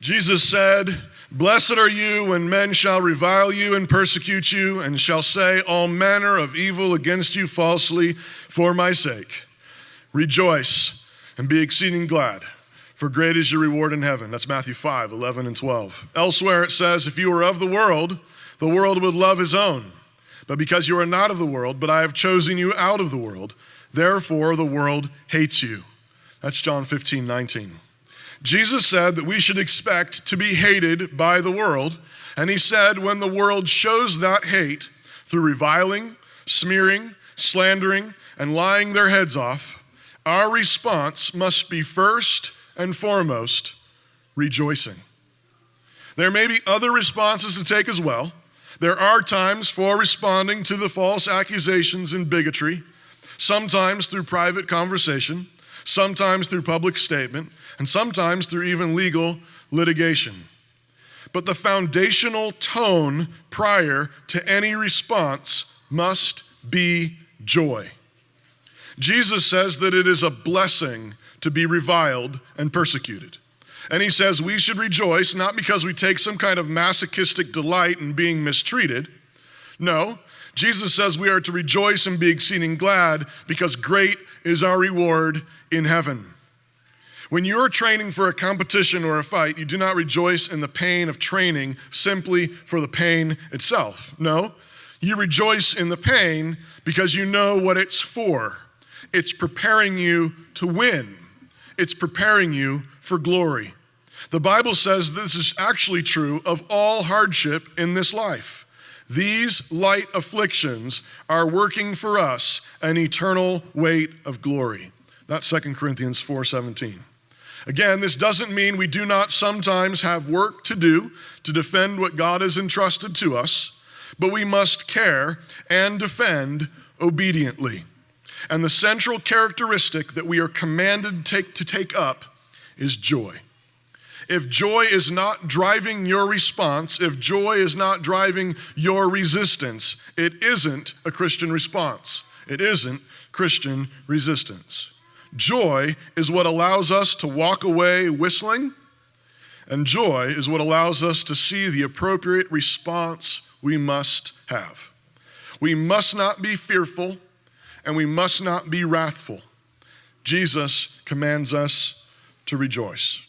Jesus said, "Blessed are you when men shall revile you and persecute you, and shall say all manner of evil against you falsely for my sake. Rejoice and be exceeding glad, for great is your reward in heaven." That's Matthew 5, 11 and 12. Elsewhere it says, "If you were of the world would love his own. But because you are not of the world, but I have chosen you out of the world, therefore the world hates you." That's John 15, 19. Jesus said that we should expect to be hated by the world, and he said when the world shows that hate through reviling, smearing, slandering, and lying their heads off, our response must be first and foremost rejoicing. There may be other responses to take as well. There are times for responding to the false accusations and bigotry, sometimes through private conversation, sometimes through public statement, and sometimes through even legal litigation. But the foundational tone prior to any response must be joy. Jesus says that it is a blessing to be reviled and persecuted. And he says we should rejoice not because we take some kind of masochistic delight in being mistreated. No, Jesus says we are to rejoice and be exceeding glad because great is our reward in heaven. When you're training for a competition or a fight, you do not rejoice in the pain of training simply for the pain itself. No, you rejoice in the pain because you know what it's for. It's preparing you to win. It's preparing you for glory. The Bible says this is actually true of all hardship in this life. These light afflictions are working for us an eternal weight of glory. That's 2 Corinthians 4:17. Again, this doesn't mean we do not sometimes have work to do to defend what God has entrusted to us, but we must care and defend obediently. And the central characteristic that we are commanded to take up is joy. If joy is not driving your response, if joy is not driving your resistance, it isn't a Christian response. It isn't Christian resistance. Joy is what allows us to walk away whistling, and joy is what allows us to see the appropriate response we must have. We must not be fearful, and we must not be wrathful. Jesus commands us to rejoice.